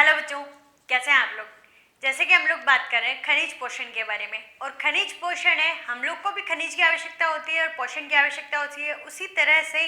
Hello बच्चों, कैसे हैं आप लोग। जैसे कि हम लोग बात कर रहे हैं खनिज पोषण के बारे में, और खनिज पोषण है, हम लोग को भी खनिज की आवश्यकता होती है और पोषण की आवश्यकता होती है। उसी तरह से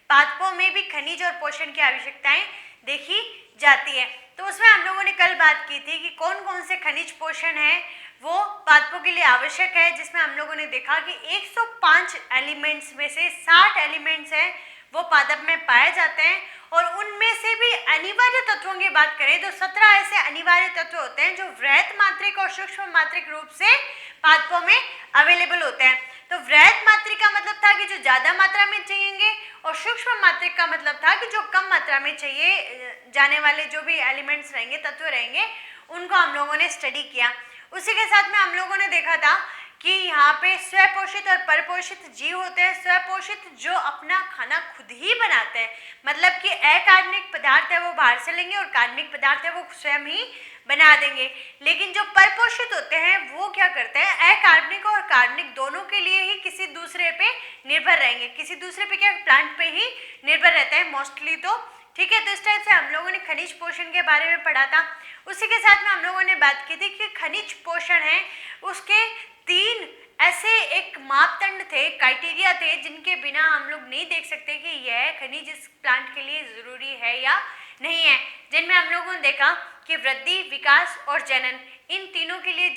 पादपों में भी खनिज और पोषण की आवश्यकताएं देखी जाती है। तो उसमें हम लोगों ने कल बात की थी कि कौन कौन से खनिज पोषण है वो पादपों के लिए आवश्यक है, जिसमें हम लोगों ने देखा कि 105 एलिमेंट्स में से 60 एलिमेंट्स हैं वो पादप में पाए जाते हैं, और उनमें से भी अनिवार्य तत्वों की बात करें तो 17 ऐसे अनिवार्य तत्व होते हैं जो वृहत मात्रिक और सूक्ष्म मात्रिक रूप से पादपों में अवेलेबल होते हैं। तो वृहत मात्रिक का मतलब था कि जो ज्यादा मात्रा में चाहिएंगे, और सूक्ष्म मात्रिक का मतलब था कि जो कम मात्रा में चाहिए जाने वाले जो भी एलिमेंट्स रहेंगे, तत्व रहेंगे, उनको हम लोगों ने स्टडी किया। उसी के साथ में हम लोगों ने देखा था कि यहाँ पे स्वपोषित और परपोषित जीव होते हैं। स्वपोषित जो अपना खाना खुद ही बनाते हैं, मतलब कि अकार्बनिक पदार्थ है वो बाहर से लेंगे और कार्बनिक पदार्थ है वो स्वयं ही बना देंगे। लेकिन जो परपोषित होते हैं वो क्या करते हैं, अकार्बनिक और कार्बनिक दोनों के लिए ही किसी दूसरे पे निर्भर रहेंगे, किसी दूसरे पे क्या प्लांट पे ही निर्भर रहते हैं मोस्टली। तो ठीक है, तो इस टाइप से हम लोगों ने खनिज पोषण के बारे में पढ़ा था। उसी के साथ में हम लोगों ने बात की थी कि खनिज पोषण है उसके 3 ऐसे एक मापदंड थे, क्राइटेरिया थे, जिनके बिना हम लोग नहीं देख सकते कि यह खनिज इस प्लांट के लिए जरूरी है या नहीं है। जिनमें हम लोगों ने देखा कि वृद्धि, विकास और जनन, इन तीनों के लिए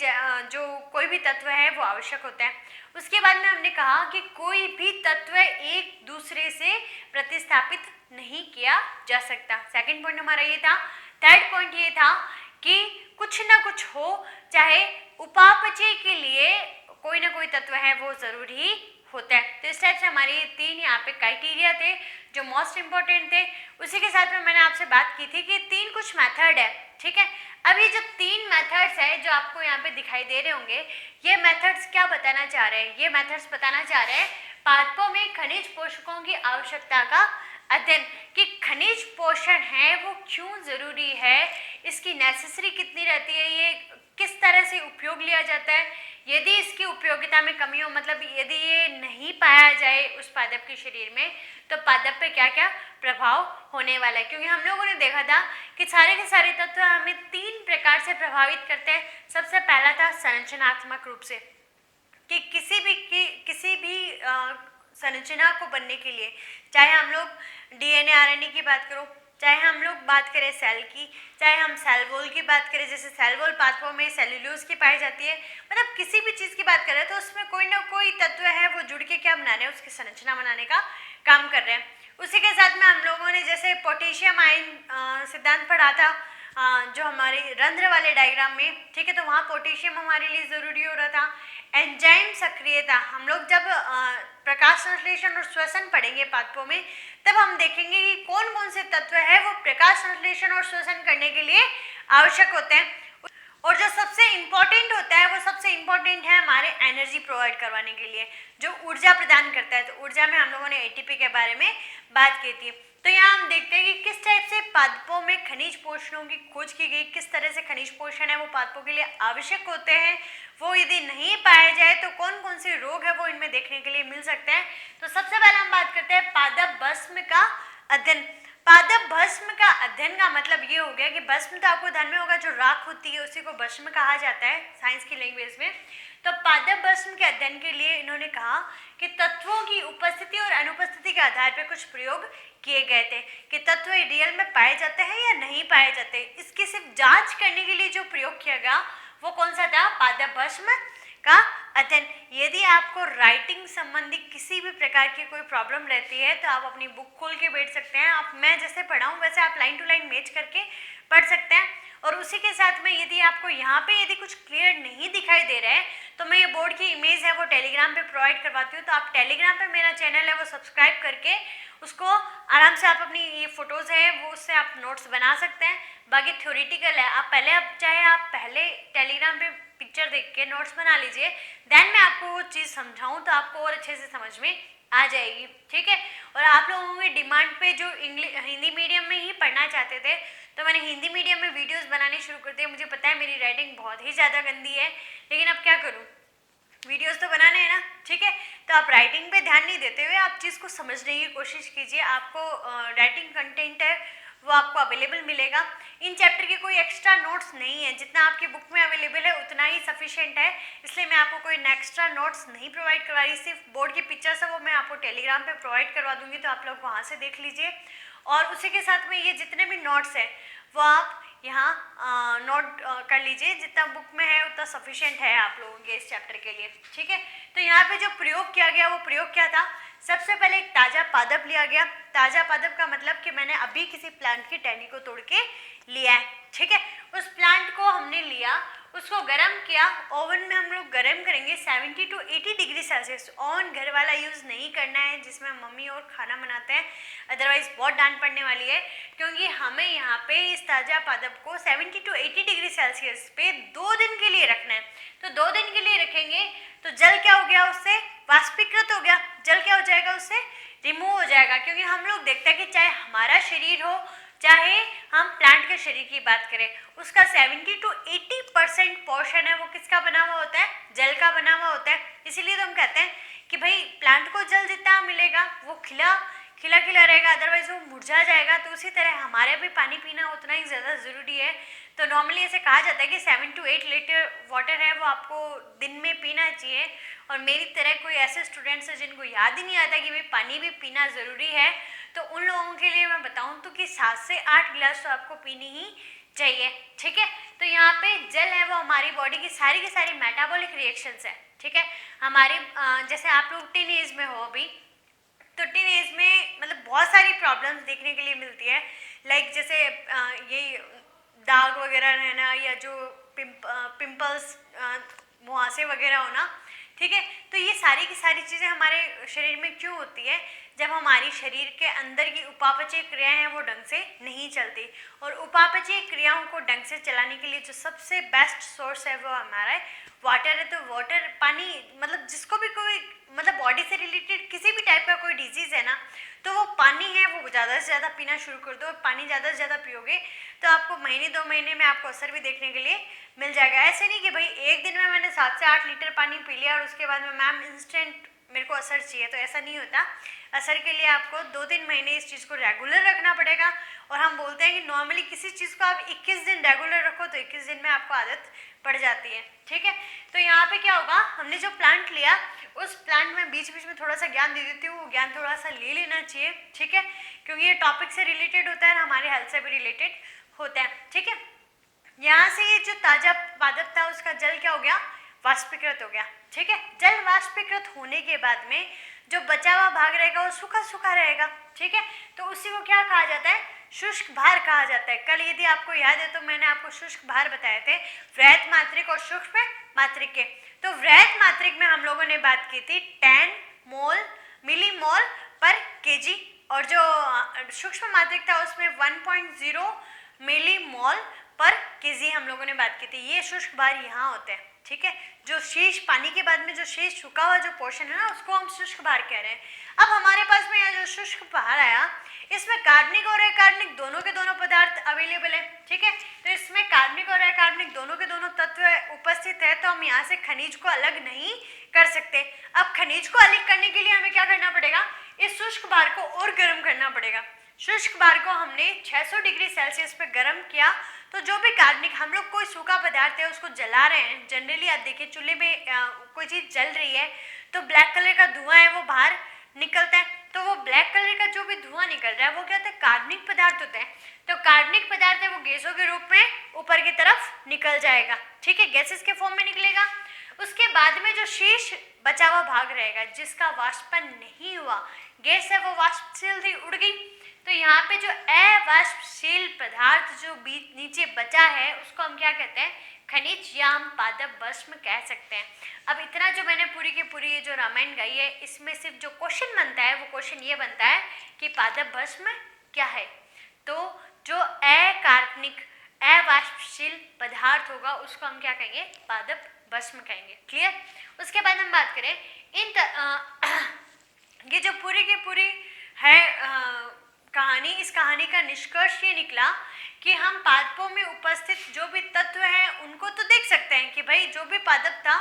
जो कोई भी तत्व है वो आवश्यक होता है। उसके बाद में हमने कहा कि कोई भी तत्व एक दूसरे से प्रतिस्थापित नहीं किया जा सकता। सेकंड पॉइंट हमारा ये था। थर्ड पॉइंट ये था कि कुछ ना कुछ हो, चाहे उपापचय के लिए कोई ना कोई तत्व है वो जरूरी होता है। तो इस टाइप से हमारे 3 यहाँ पे क्राइटेरिया थे जो मोस्ट इंपॉर्टेंट थे। उसी के साथ में मैंने आपसे बात की थी कि 3 कुछ मेथड है, ठीक है। अभी जो 3 मेथड्स है जो आपको यहाँ पे दिखाई दे रहे होंगे, ये मेथड्स क्या बताना चाह रहे हैं, ये मेथड्स बताना चाह रहे हैं पादपों में खनिज पोषकों की आवश्यकता का अध्ययन, कि खनिज पोषण है वो क्यों जरूरी है, इसकी नेसेसरी कितनी रहती है, ये किस तरह से उपयोग लिया जाता है, यदि इसकी उपयोगिता में कमी हो, मतलब यदि ये नहीं पाया जाए उस पादप के शरीर में, तो पादप पे क्या क्या प्रभाव होने वाला है। क्योंकि हम लोगों ने देखा था कि सारे के सारे तत्व हमें 3 प्रकार से प्रभावित करते हैं। सबसे पहला था संरचनात्मक रूप से, कि किसी भी संरचना को बनने के लिए, चाहे हम लोग डीएनए आरएनए की बात करो, चाहे हम लोग बात करें सेल की, चाहे हम सेल वॉल की बात करें, जैसे सेल वॉल पादपों में सेल्यूलोज की पाई जाती है, मतलब किसी भी चीज़ की बात करें तो उसमें कोई ना कोई तत्व है वो जुड़ के क्या बना रहे हैं, उसकी संरचना बनाने का काम कर रहे हैं। उसी के साथ में हम लोगों ने जैसे पोटेशियम आयन सिद्धांत पढ़ा था, जो हमारे रंध्र वाले डायग्राम में, ठीक है, तो वहाँ पोटेशियम हमारे लिए ज़रूरी हो रहा था। एंजाइम सक्रियता, हम लोग जब प्रकाश संश्लेषण और श्वसन पढ़ेंगे पादपों में, तब हम देखेंगे कि कौन कौन से तत्व है वो प्रकाश संश्लेषण और श्वसन करने के लिए आवश्यक होते हैं। और जो सबसे इम्पोर्टेंट होता है वो सबसे इम्पोर्टेंट है हमारे एनर्जी प्रोवाइड करवाने के लिए, जो ऊर्जा प्रदान करता है। तो ऊर्जा में हम लोगों ने एटीपी के बारे में बात की थी। तो यहाँ हम देखते हैं कि किस टाइप से पादपों में खनिज पोषणों की खोज की गई, किस तरह से खनिज पोषण है वो पादपों के लिए आवश्यक होते हैं, वो यदि नहीं पाया जाए तो कौन कौन से रोग है वो इनमें देखने के लिए मिल सकते हैं। तो सबसे पहले हम बात करते हैं पादप भस्म का अध्ययन। पादप भस्म का अध्ययन का मतलब ये हो गया कि भस्म तो आपको ध्यान में होगा, जो राख होती है उसी को भस्म कहा जाता है साइंस की लैंग्वेज में। तो पादप भस्म के अध्ययन के लिए इन्होंने कहा कि तत्वों की उपस्थिति और अनुपस्थिति के आधार पर कुछ प्रयोग किए गए थे, कि तत्व रियल में पाए जाते हैं या नहीं पाए जाते। इसकी सिर्फ जांच करने के लिए जो प्रयोग किया गया वो कौन सा था, पादप भस्म का अध्ययन। यदि आपको राइटिंग संबंधी किसी भी प्रकार की कोई प्रॉब्लम रहती है तो आप अपनी बुक खोल के बैठ सकते हैं। आप, मैं जैसे पढ़ाऊँ वैसे आप लाइन टू लाइन मैच करके पढ़ सकते हैं। और उसी के साथ में यदि आपको यहाँ पे यदि कुछ क्लियर नहीं दिखाई दे रहा है तो मैं ये बोर्ड की इमेज है वो टेलीग्राम पे प्रोवाइड करवाती हूँ। तो आप टेलीग्राम पे मेरा चैनल है वो सब्सक्राइब करके उसको आराम से आप अपनी ये फोटोज़ है वो उससे आप नोट्स बना सकते हैं। बाकी थ्योरेटिकल है, आप पहले, आप चाहे आप पहले टेलीग्राम पे पिक्चर देख के नोट्स बना लीजिए, देन मैं आपको वो चीज़ समझाऊँ तो आपको और अच्छे से समझ में आ जाएगी, ठीक है। और आप लोगों की डिमांड पे जो हिंदी मीडियम में ही पढ़ना चाहते थे तो मैंने हिंदी मीडियम में वीडियोस बनाने शुरू कर दिए। मुझे पता है मेरी राइटिंग बहुत ही ज़्यादा गंदी है, लेकिन अब क्या करूँ, वीडियोस तो बनाने हैं ना, ठीक है। तो आप राइटिंग पे ध्यान नहीं देते हुए आप चीज़ को समझने की कोशिश कीजिए। आपको राइटिंग कंटेंट है वो आपको अवेलेबल मिलेगा। इन चैप्टर के कोई एक्स्ट्रा नोट्स नहीं है, जितना आपकी बुक में अवेलेबल है उतना ही सफिशिएंट है, इसलिए मैं आपको कोई एक्स्ट्रा नोट्स नहीं प्रोवाइड करवा रही। सिर्फ बोर्ड की पिक्चर्स है वो मैं आपको टेलीग्राम पे प्रोवाइड करवा दूंगी, तो आप लोग वहाँ से देख लीजिए। और उसी के साथ में ये जितने भी नोट्स हैं वो आप यहाँ नोट कर लीजिए, जितना बुक में है उतना सफिशिएंट है आप लोगों के इस चैप्टर के लिए, ठीक है। तो यहाँ पे जो प्रयोग किया गया वो प्रयोग क्या था, सबसे पहले एक ताज़ा पादप लिया गया। ताज़ा पादप का मतलब कि मैंने अभी किसी प्लांट की टहनी को तोड़ के लिया है, ठीक है। उस प्लांट को हमने लिया, उसको गर्म किया, ओवन में हम लोग गर्म करेंगे 70 to 80 डिग्री सेल्सियस। ओवन घर वाला यूज़ नहीं करना है जिसमें मम्मी और खाना बनाते हैं, अदरवाइज बहुत डांट पड़ने वाली है, क्योंकि हमें यहाँ पे इस ताज़ा पादप को 70 to 80 डिग्री सेल्सियस पे 2 दिन के लिए रखना है। तो 2 दिन के लिए रखेंगे तो जल क्या हो गया, उससे वाष्पीकृत हो गया। जल क्या हो जाएगा, उससे रिमूव हो जाएगा, क्योंकि हम लोग देखते हैं कि चाहे हमारा शरीर हो चाहे हम प्लांट के शरीर की बात करें, उसका 70 to 80% पोर्शन है वो किसका बना हुआ होता है, जल का बना हुआ होता है। इसीलिए तो हम कहते हैं कि भाई प्लांट को जल जितना मिलेगा वो खिला खिला रहेगा, अदरवाइज वो मुरझा जाएगा। तो उसी तरह हमारे भी पानी पीना उतना ही ज़्यादा ज़रूरी है। तो नॉर्मली ऐसे कहा जाता है कि 7 to 8 लीटर वाटर है वो आपको दिन में पीना चाहिए। और मेरी तरह कोई ऐसे स्टूडेंट्स हैं जिनको याद ही नहीं आता कि भाई पानी भी पीना ज़रूरी है, तो उन लोगों के लिए मैं बताऊं तो कि 7 से 8 गिलास तो आपको पीनी ही चाहिए, ठीक है। तो यहाँ पे जल है वो हमारी बॉडी की सारी मेटाबॉलिक रिएक्शंस है, ठीक है। हमारे जैसे आप लोग टीन एज में हो अभी, तो टीन एज में मतलब बहुत सारी प्रॉब्लम्स देखने के लिए मिलती है, लाइक जैसे ये दाग वगैरह रहना या जो पिंपल्स मुहासे वगैरह होना, ठीक है। तो ये सारी की सारी चीज़ें हमारे शरीर में क्यों होती है, जब हमारी शरीर के अंदर की उपापचय क्रियाएं हैं वो ढंग से नहीं चलती। और उपापचय क्रियाओं को ढंग से चलाने के लिए जो सबसे बेस्ट सोर्स है वो हमारा वाटर है। तो वाटर पानी मतलब जिसको भी कोई मतलब बॉडी से रिलेटेड किसी भी टाइप का कोई डिजीज़ है ना, तो वो पानी है वो ज़्यादा से ज़्यादा पीना शुरू कर दो। और पानी ज़्यादा से ज़्यादा पियोगे तो आपको महीने 2 महीने में आपको असर भी देखने के लिए मिल जाएगा। ऐसे नहीं कि भाई एक दिन में मैंने 7 से 8 लीटर पानी पी लिया और उसके बाद में मैम इंस्टेंट मेरे को असर चाहिए, तो ऐसा नहीं होता। असर के लिए आपको 2-3 महीने इस चीज़ को रेगुलर रखना पड़ेगा। और हम बोलते हैं कि नॉर्मली किसी चीज़ को आप 21 दिन रेगुलर रखो तो 21 दिन में आपको आदत पड़ जाती है, ठीक है। तो यहाँ पे क्या होगा, हमने जो प्लांट लिया उस प्लांट में बीच बीच में थोड़ा सा ज्ञान दे देती हूँ, वो ज्ञान थोड़ा सा ले लेना चाहिए, ठीक है, क्योंकि ये टॉपिक से रिलेटेड होता है और हमारे हेल्थ से भी रिलेटेड होता है, ठीक है। यहाँ से ये जो ताज़ा पादप था उसका जल क्या हो गया, वाष्पीकृत हो गया, ठीक है। जल वाष्पीकृत होने के बाद में जो बचा हुआ भाग रहेगा वो सूखा सूखा रहेगा, ठीक है। तो उसी को क्या कहा जाता है, शुष्क भार कहा जाता है। कल यदि आपको याद है तो मैंने आपको शुष्क भार बताए थे, वृहत मात्रिक और सूक्ष्म मात्रिक के। तो वृहत मात्रिक में हम लोगों ने बात की थी 10 मोल मिलीमोल पर केजी, और जो सूक्ष्म मात्रिक था उसमें 1.0 मिलीमोल पर केजी हम लोगों ने बात की थी। ये शुष्क भार यहाँ होते हैं, ठीक है। जो शेष पानी के बाद में जो शेष सूखा हुआ जो पोर्शन है ना उसको हम शुष्क भार कह रहे हैं। अब हमारे पास में यह जो शुष्क भार आया इसमें कार्बनिक और अकार्बनिक दोनों के दोनों पदार्थ अवेलेबल है, ठीक है। तो इसमें कार्बनिक और अकार्बनिक दोनों के दोनों तत्व उपस्थित है, तो हम यहाँ से खनिज को अलग नहीं कर सकते। अब खनिज को अलग करने के लिए हमें क्या करना पड़ेगा, इस शुष्क भार को और गर्म करना पड़ेगा। शुष्क भार को हमने 600 डिग्री सेल्सियस पे गर्म किया, तो जो भी कार्बनिक हम लोग कोई सूखा पदार्थ है उसको जला रहे हैं, जनरली आप देखिए चूल्हे में कोई चीज़ जल रही है तो ब्लैक कलर का धुआं है वो बाहर निकलता है। तो वो ब्लैक कलर का जो भी धुआं निकल रहा है वो क्या होता है, कार्बनिक पदार्थ होता है। तो कार्बनिक पदार्थ है वो गैसों के रूप में ऊपर की तरफ निकल जाएगा, ठीक है, गैसेस के फॉर्म में निकलेगा। उसके बाद में जो शेष बचा हुआ भाग रहेगा जिसका वाष्पन नहीं हुआ, गैस है वो वाष्पशील थी उड़ गई, तो यहाँ पे जो अवाष्पशील पदार्थ जो बीच नीचे बचा है उसको हम क्या कहते हैं, खनिज या हम पादप भस्म कह सकते हैं। अब इतना जो मैंने पूरी की पूरी ये जो रामायण गाई है इसमें सिर्फ जो क्वेश्चन बनता है वो क्वेश्चन ये बनता है कि पादप भस्म क्या है। तो जो अकार्बनिक अवाष्पशील पदार्थ होगा उसको हम क्या कहेंगे, पादप भस्म कहेंगे, क्लियर। उसके बाद हम बात करें ये जो पूरी की पूरी है कहानी, इस कहानी का निष्कर्ष ये निकला कि हम पादपों में उपस्थित जो भी तत्व हैं उनको तो देख सकते हैं कि भाई जो भी पादप था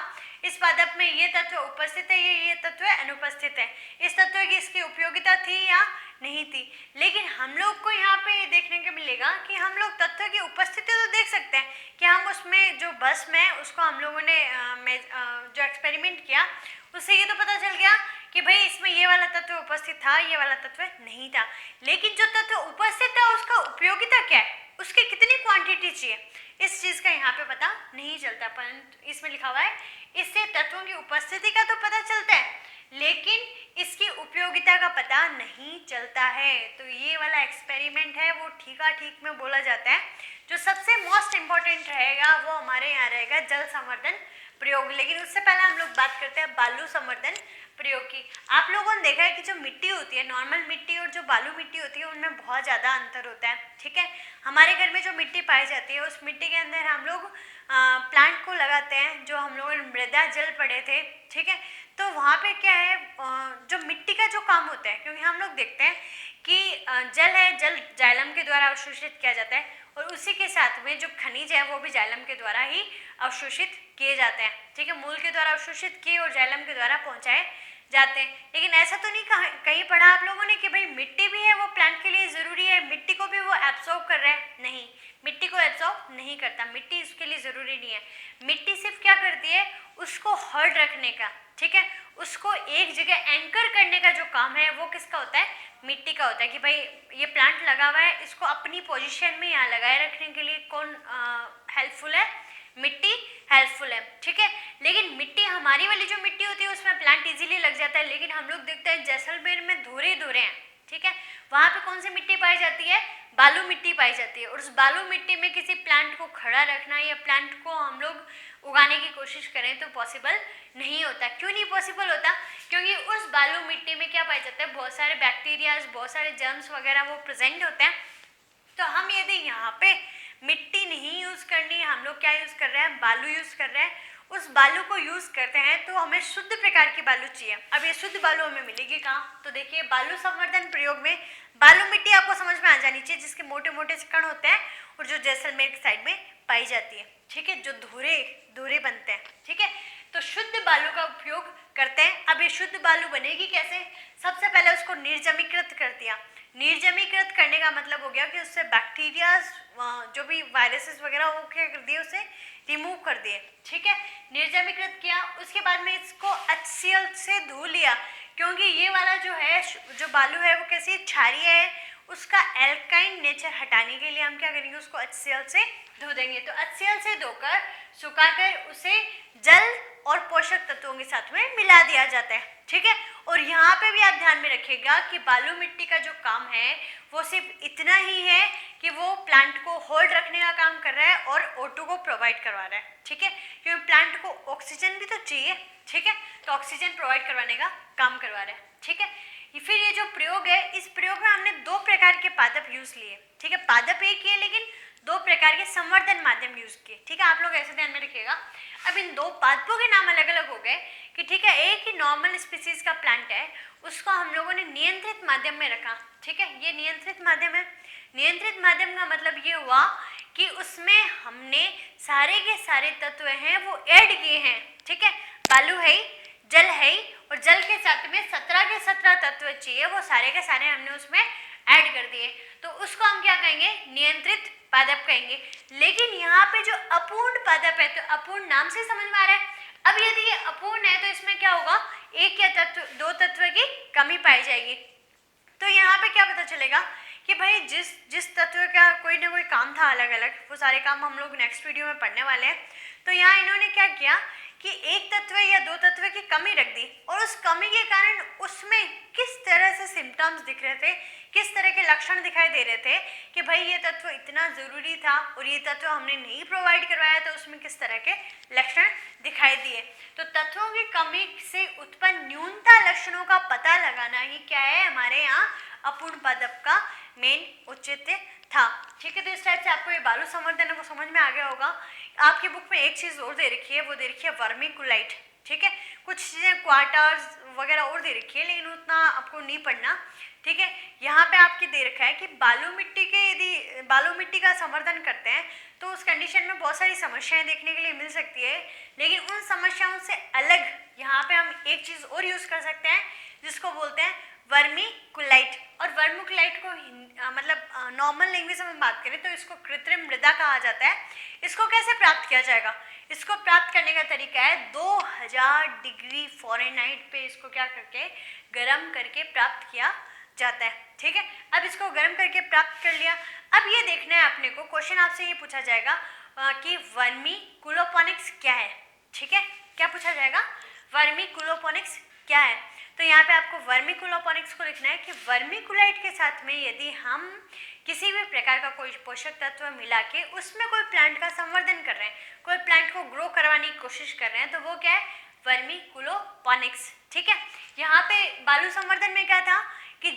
इस पादप में ये तत्व उपस्थित है, ये तत्व अनुपस्थित है, इस तत्व की इसकी उपयोगिता थी या नहीं थी। लेकिन हम लोग को यहाँ पे ये देखने को मिलेगा कि हम लोग तत्व की उपस्थिति तो देख सकते हैं कि हम उसमें जो भस्म है उसको हम लोगों ने जो एक्सपेरिमेंट किया उससे ये तो पता चल गया कि भाई इसमें ये वाला तत्व उपस्थित था, ये वाला तत्व नहीं था। लेकिन जो तत्व उपस्थित था उसका उपयोगिता क्या है, उसकी कितनी क्वांटिटी चाहिए, इस चीज का यहाँ पे पता नहीं चलता। परंतु इसमें लिखा हुआ है इससे तत्वों की उपस्थिति का तो पता चलता है लेकिन इसकी उपयोगिता का पता नहीं चलता है। तो ये वाला एक्सपेरिमेंट है वो ठीक में बोला जाता है। जो सबसे मोस्ट इम्पोर्टेंट रहेगा वो हमारे यहाँ रहेगा जल संवर्धन प्रयोग। लेकिन उससे पहले हम लोग बात करते हैं बालू संवर्धन प्रयोग की। आप लोगों ने देखा है कि जो मिट्टी होती है, नॉर्मल मिट्टी और जो बालू मिट्टी होती है उनमें बहुत ज़्यादा अंतर होता है। ठीक है, हमारे घर में जो मिट्टी पाई जाती है उस मिट्टी के अंदर हम लोग प्लांट को लगाते हैं, जो हम लोगों ने मृदा जल पढ़े थे। ठीक है, तो वहाँ पे क्या है, जो मिट्टी का जो काम होता है, क्योंकि हम लोग देखते हैं कि जल है, जल जाइलम के द्वारा अवशोषित किया जाता है और उसी के साथ में जो खनिज है वो भी जाइलम के द्वारा ही अवशोषित किए जाते हैं। ठीक है, मूल के द्वारा अवशोषित किए और जाइलम के द्वारा पहुंचाए जाते हैं। लेकिन ऐसा तो नहीं कहीं पढ़ा आप लोगों ने कि भाई मिट्टी भी है वो प्लांट के लिए ज़रूरी है, मिट्टी को भी वो एब्सॉर्ब कर रहा है। नहीं, मिट्टी को एब्सॉर्ब नहीं करता, मिट्टी इसके लिए ज़रूरी नहीं है। मिट्टी सिर्फ क्या करती है, उसको हर्ड रखने का, ठीक है, उसको एक जगह एंकर करने का जो काम है वो किसका होता है, मिट्टी का होता है। कि भाई ये प्लांट लगा हुआ है, इसको अपनी पोजीशन में यहाँ लगाए रखने के लिए कौन हेल्पफुल है, मिट्टी हेल्पफुल है। ठीक है, लेकिन मिट्टी हमारी वाली जो मिट्टी होती है उसमें प्लांट इजीली लग जाता है। लेकिन हम लोग देखते हैं जैसलमेर में धुरे हैं, ठीक है, वहाँ पे कौन सी मिट्टी पाई जाती है, बालू मिट्टी पाई जाती है। और उस बालू मिट्टी में किसी प्लांट को खड़ा रखना या प्लांट को हम लोग उगाने की कोशिश करें तो पॉसिबल नहीं होता। क्यों नहीं पॉसिबल होता, क्योंकि उस बालू मिट्टी में क्या पाया जाता है, बहुत सारे बैक्टीरियाज, बहुत सारे जर्म्स वगैरह वो प्रेजेंट होते हैं। तो हम यदि यहाँ पे मिट्टी नहीं यूज़ करनी, हम लोग क्या यूज़ कर रहे हैं, बालू यूज़ कर रहे हैं, उस बालू को यूज़ करते हैं तो हमें शुद्ध प्रकार की बालू चाहिए। अब ये शुद्ध बालू हमें मिलेगी कहाँ, तो देखिए बालू संवर्धन प्रयोग में बालू मिट्टी आपको समझ में आ जानी चाहिए जिसके मोटे मोटे कण होते हैं और जो जैसलमेर की साइड में पाई जाती है। ठीक है, जो धुरे बनते हैं। ठीक है, तो शुद्ध बालू का उपयोग करते हैं। अब ये शुद्ध बालू बनेगी कैसे, सबसे पहले उसको निर्जमीकृत कर दिया। निर्जमीकृत करने का मतलब हो गया कि उससे बैक्टीरिया, जो भी वायरसेस वगैरह वो क्या कर दिए, उसे रिमूव कर दिए। ठीक है, निर्जमीकृत किया, उसके बाद में इसको HCl से धो लिया, क्योंकि ये वाला जो है, जो बालू है वो कैसी क्षारीय है, उसका एल्काइन नेचर हटाने के लिए हम क्या करेंगे, उसको HCl से धो देंगे। तो HCl से धोकर सुखाकर उसे जल और पोषक तत्वों के साथ में मिला दिया जाता है। ठीक है, और यहाँ पे भी आप ध्यान में रखिएगा कि बालू मिट्टी का जो काम है वो सिर्फ इतना ही है कि वो प्लांट को होल्ड रखने का काम कर रहा है और O2 को प्रोवाइड करवा रहा है। ठीक है, क्योंकि प्लांट को ऑक्सीजन भी तो चाहिए। ठीक है, तो ऑक्सीजन प्रोवाइड करवाने का काम करवा रहा है। ठीक है, फिर ये जो प्रयोग है, इस प्रयोग में हमने 2 प्रकार के पादप यूज लिए। ठीक है, पादप एक ही है लेकिन 2 प्रकार के संवर्धन माध्यम यूज किए। ठीक है, आप लोग ऐसे ध्यान में रखिएगा। अब इन 2 पादपों के नाम अलग अलग हो गए कि ठीक है, एक ही नॉर्मल स्पीसीज का प्लांट है, उसको हम लोगों ने नियंत्रित माध्यम में रखा। ठीक है, ये नियंत्रित माध्यम है। नियंत्रित माध्यम का मतलब ये हुआ कि उसमें हमने सारे के सारे तत्व हैं वो ऐड किए हैं। ठीक है, बालू है, जल है और जल के साथ में 17 के 17 तत्व चाहिए, वो सारे के सारे हमने उसमें ऐड कर दिए। तो उसको हम क्या कहेंगे, नियंत्रित पादप कहेंगे। लेकिन यहाँ पे जो अपूर्ण पादप है, तो अपूर्ण नाम से समझ में आ रहा है। अब यदि ये अपूर्ण है तो इसमें क्या होगा, एक या तत्व 2 तत्व की कमी पाई जाएगी। तो यहाँ पे क्या पता चलेगा कि भाई जिस तत्व का कोई ना कोई काम था अलग अलग, वो सारे काम हम लोग नेक्स्ट वीडियो में पढ़ने वाले हैं। तो यहाँ इन्होंने क्या किया कि एक तत्व या 2 तत्व की कमी रख दी, और उस कमी के कारण उसमें किस तरह से सिम्टम्स दिख रहे थे, किस तरह के लक्षण दिखाई दे रहे थे कि भाई ये तत्व इतना ज़रूरी था और ये तत्व हमने नहीं प्रोवाइड करवाया, तो उसमें किस तरह के लक्षण दिखाई दिए। तो तत्वों की कमी से उत्पन्न न्यूनता लक्षणों का पता लगाना ही क्या है, हमारे यहाँ अपूर्ण पादप का मेन औचित्य था। ठीक है, तो इस टाइप से आपको ये बालू संवर्धन है वो समझ में आ गया होगा। आपकी बुक में एक चीज़ और दे रखी है, वो दे रखी है वर्मिकुलाइट। ठीक है, कुछ चीज़ें क्वार्टर्स वगैरह और दे रखी है, लेकिन उतना आपको नहीं पढ़ना। ठीक है, यहाँ पे आपकी दे रखा है कि बालू मिट्टी का संवर्धन करते हैं तो उस कंडीशन में बहुत सारी समस्याएं देखने के लिए मिल सकती है, लेकिन उन समस्याओं से अलग यहाँ पे हम एक चीज़ और यूज़ कर सकते हैं जिसको बोलते हैं वर्मीकुलाइट। और वर्मीकुलाइट को मतलब नॉर्मल लैंग्वेज में बात करें तो इसको कृत्रिम मृदा कहा जाता है। इसको कैसे प्राप्त किया जाएगा? इसको प्राप्त करने का तरीका है 2000 डिग्री फ़ारेनहाइट पे इसको क्या करके गर्म करके प्राप्त किया जाता है। ठीक है, अब इसको गर्म करके प्राप्त कर लिया। अब ये देखना है अपने को, क्वेश्चन आपसे ये पूछा जाएगा कि वर्मीकुलोपोनिक्स क्या है। ठीक है, क्या पूछा जाएगा? वर्मीकुलोपोनिक्स क्या है? तो यहाँ पे आपको वर्मीकुलोपोनिक्स को लिखना है कि वर्मीकुलाइट के साथ में यदि हम किसी भी प्रकार का कोई पोषक तत्व मिला के उसमें कोई प्लांट का संवर्धन कर रहे हैं, कोई प्लांट को ग्रो करवाने की कोशिश कर रहे हैं, तो वो क्या है? वर्मीकुलोपोनिक्स। ठीक है, यहाँ पे बालू संवर्धन में क्या था कि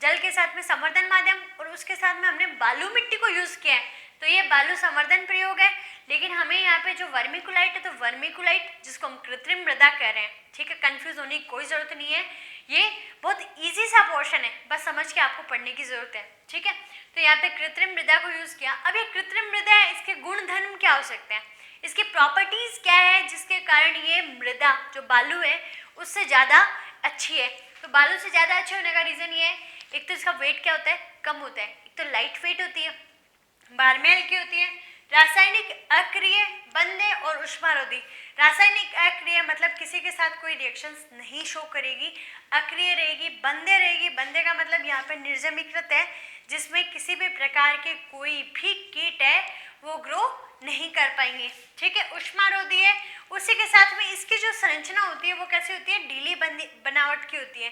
जल के साथ में संवर्धन माध्यम और उसके साथ में हमने बालू मिट्टी को यूज किया है, तो ये बालू संवर्धन प्रयोग है। लेकिन हमें यहाँ पे जो वर्मीकुलाइट है, तो वर्मीकुलाइट जिसको हम कृत्रिम मृदा कह रहे हैं, ठीक है, कंफ्यूज होने की कोई जरूरत नहीं है, ये बहुत इजी सा पोर्शन है, बस समझ के आपको पढ़ने की जरूरत है। ठीक है, तो यहाँ पे कृत्रिम मृदा को यूज किया। अब ये कृत्रिम मृदा है, इसके गुण धर्म क्या हो सकते हैं, इसकी प्रॉपर्टीज क्या है जिसके कारण ये मृदा जो बालू है उससे ज़्यादा अच्छी है। तो बालू से ज़्यादा अच्छे होने का रीज़न ये है, एक तो इसका वेट क्या होता है? कम होता है। एक तो लाइट वेट होती है, बार में हल्की होती है, रासायनिक अक्रिय, बंदे और ऊष्मारोधी। रासायनिक अक्रिय मतलब किसी के साथ कोई रिएक्शंस नहीं शो करेगी, अक्रिय रहेगी, बंदे रहेगी। बंदे का मतलब यहाँ पे निर्जमीकृत है, जिसमें किसी भी प्रकार के कोई भी कीट है वो ग्रो नहीं कर पाएंगे। ठीक है, ऊष्मारोधी है, उसी के साथ में इसकी जो संरचना होती है वो कैसी होती है? ढीली बनावट की होती है।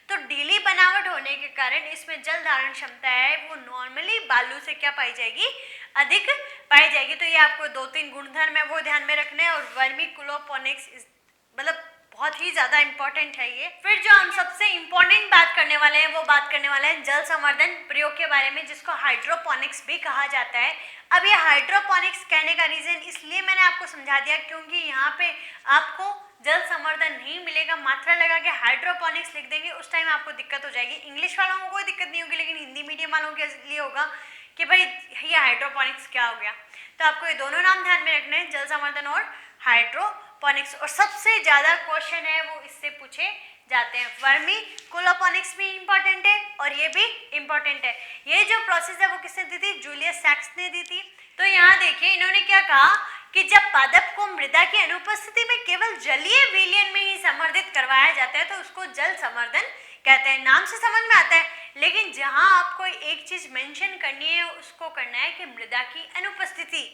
तो ढीली बनावट होने के कारण इसमें जल धारण क्षमता है वो नॉर्मली बालू से क्या पाई जाएगी? अधिक पाई जाएगी। तो ये आपको 2-3 गुणधर्म है वो ध्यान में रखने हैं। और वर्मीकुलोपोनिक्स मतलब बहुत ही ज़्यादा इंपॉर्टेंट है ये। फिर जो हम सबसे इम्पोर्टेंट बात करने वाले हैं वो बात करने वाले हैं जल संवर्धन प्रयोग के बारे में, जिसको हाइड्रोपोनिक्स भी कहा जाता है। अब ये हाइड्रोपोनिक्स कहने का रीज़न इसलिए मैंने आपको समझा दिया क्योंकि यहाँ पे आपको जल संवर्धन नहीं मिलेगा, मात्रा लगा के हाइड्रोपोनिक्स लिख देंगे, उस टाइम आपको दिक्कत हो जाएगी। इंग्लिश वालों को कोई दिक्कत नहीं होगी, लेकिन हिंदी मीडियम वालों के लिए होगा कि भाई ये हाइड्रोपोनिक्स क्या हो गया। तो आपको ये दोनों नाम ध्यान में रखने हैं, जल संवर्धन और हाइड्रोपोनिक्स। और सबसे ज़्यादा क्वेश्चन है वो इससे पूछे जाते हैं। वर्मीकुलोपोनिक्स भी इम्पॉर्टेंट है और ये भी इम्पॉर्टेंट है। ये जो प्रोसेस है वो किसने दी थी? जूलियस सैक्स ने दी थी। तो यहाँ देखिए इन्होंने क्या कहा कि जब पादप को मृदा की अनुपस्थिति में केवल जलीय विलयन में ही संवर्धित करवाया जाता है तो उसको जल संवर्धन कहते हैं। नाम से समझ में आता है, लेकिन जहां आपको एक चीज मेंशन करनी है उसको करना है कि मृदा की अनुपस्थिति।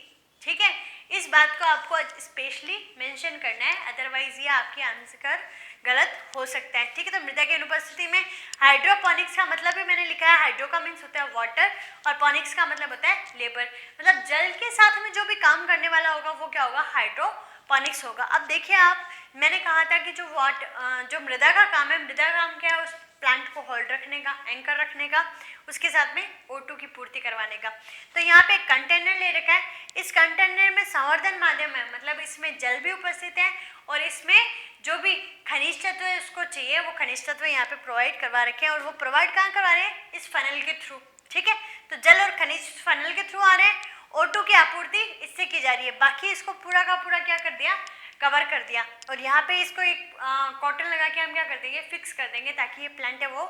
ठीक है, इस बात को आपको स्पेशली मेंशन करना है, अदरवाइज ये आपकी आंसर गलत हो सकता है। ठीक है, तो मृदा की अनुपस्थिति में हाइड्रोपोनिक्स का मतलब भी मैंने लिखा है, हाइड्रो का मीन्स होता है वाटर और पोनिक्स का मतलब होता है लेबर, मतलब जल के साथ में जो भी काम करने वाला होगा वो क्या होगा? हाइड्रोपोनिक्स होगा। अब देखिए आप, मैंने कहा था कि जो मृदा का काम है, मृदा का काम क्या है? उस प्लांट को होल्ड रखने का, एंकर रखने का, उसके साथ में O2 की पूर्ति करवाने का। तो यहाँ पे कंटेनर ले रखा है, इस कंटेनर में संवर्धन माध्यम है, मतलब इसमें जल भी उपस्थित है और इसमें जो भी खनिज तत्व है उसको चाहिए वो खनिज तत्व यहाँ पे प्रोवाइड करवा रखे हैं। और वो प्रोवाइड कहाँ करवा रहे हैं? इस फनल के थ्रू। ठीक है, तो जल और खनिज फनल के थ्रू आ रहे हैं, O2 की आपूर्ति इससे की जा रही है। बाकी इसको पूरा का पूरा क्या कर दिया? कवर कर दिया। और यहाँ पे इसको एक कॉटन लगा के हम क्या कर देंगे? फिक्स कर देंगे, ताकि ये प्लांट है वो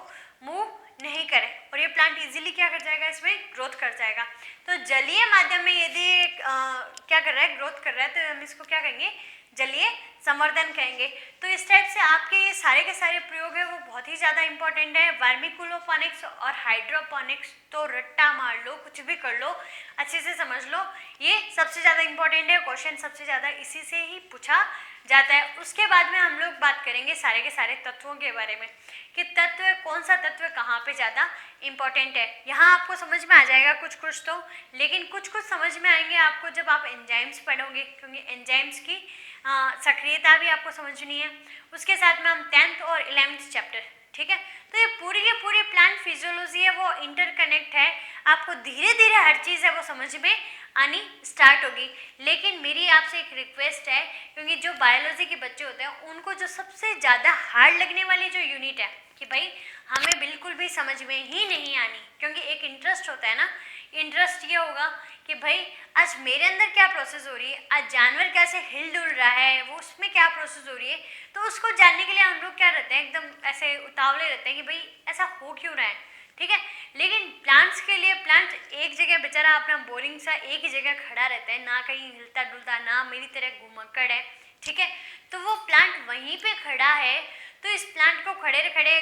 मूव नहीं करे और ये प्लांट इजीली क्या कर जाएगा? इसमें ग्रोथ कर जाएगा। तो जलीय माध्यम में यदि क्या कर रहा है? ग्रोथ कर रहा है, तो हम इसको क्या कहेंगे? जलीय संवर्धन कहेंगे। तो इस टाइप से आपके ये सारे के सारे प्रयोग है वो बहुत ही ज़्यादा इंपॉर्टेंट है। वर्मीकुलोपोनिक्स और हाइड्रोपोनिक्स तो रट्टा मार लो, कुछ भी कर लो, अच्छे से समझ लो, ये सबसे ज़्यादा इंपॉर्टेंट है। क्वेश्चन सबसे ज़्यादा इसी से ही पूछा जाता है। उसके बाद में हम लोग बात करेंगे सारे के सारे तत्वों के बारे में कि तत्व कौन सा तत्व कहाँ पे ज़्यादा इंपॉर्टेंट है। यहाँ आपको समझ में आ जाएगा कुछ कुछ तो, लेकिन कुछ कुछ समझ में आएंगे आपको जब आप एंजाइम्स पढ़ोगे, क्योंकि एंजाइम्स की सक्रियता भी आपको समझनी है। उसके साथ में हम 10th और 11th चैप्टर, ठीक है, तो ये पूरी की पूरी प्लांट फिजियोलॉजी है वो इंटरकनेक्ट है। आपको धीरे धीरे हर चीज़ है वो समझ में आनी स्टार्ट होगी। लेकिन मेरी आपसे एक रिक्वेस्ट है, क्योंकि जो बायोलॉजी के बच्चे होते हैं उनको जो सबसे ज़्यादा हार्ड लगने वाली जो यूनिट है कि भाई हमें बिल्कुल भी समझ में ही नहीं आनी, क्योंकि एक इंटरेस्ट होता है ना, इंटरेस्ट ये होगा कि भाई आज मेरे अंदर क्या प्रोसेस हो रही है, आज जानवर कैसे हिल डुल रहा है, वो उसमें क्या प्रोसेस हो रही है। तो उसको जानने के लिए हम लोग क्या रहते हैं, एकदम ऐसे उतावले रहते हैं कि भाई ऐसा हो क्यों रहा है, ठीक है। लेकिन प्लांट्स के लिए, प्लांट एक जगह बेचारा अपना बोरिंग सा एक ही जगह खड़ा रहता है, ना कहीं हिलता डुलता, ना मेरी तरह घुमक्कड़ है, ठीक है। तो वो प्लांट वहीं पे खड़ा है, तो इस प्लांट को खड़े खड़े,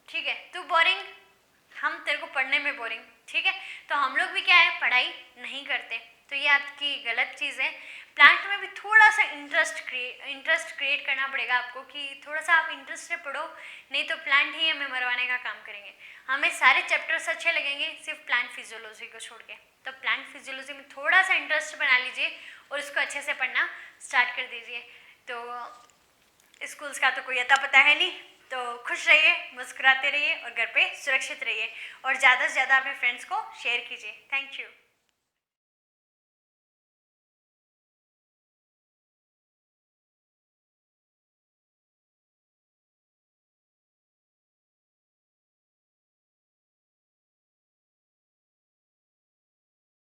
ठीक है, तो बोरिंग, हम तेरे को पढ़ने में बोरिंग, ठीक है। तो हम लोग भी क्या है, पढ़ाई नहीं करते। तो ये आपकी गलत चीज़ है। प्लांट में भी थोड़ा सा इंटरेस्ट क्रिएट करना पड़ेगा आपको, कि थोड़ा सा आप इंटरेस्ट से पढ़ो, नहीं तो प्लांट ही हमें मरवाने का काम करेंगे। हमें सारे चैप्टर्स अच्छे लगेंगे सिर्फ प्लांट फिजियोलॉजी को छोड़ के। तो प्लांट फिजियोलॉजी में थोड़ा सा इंटरेस्ट बना लीजिए और इसको अच्छे से पढ़ना स्टार्ट कर दीजिए। तो स्कूल्स का तो कोई अता पता है नहीं। तो खुश रहिए, मुस्कुराते रहिए और घर पे सुरक्षित रहिए, और ज़्यादा से ज़्यादा अपने फ्रेंड्स को शेयर कीजिए। Thank you.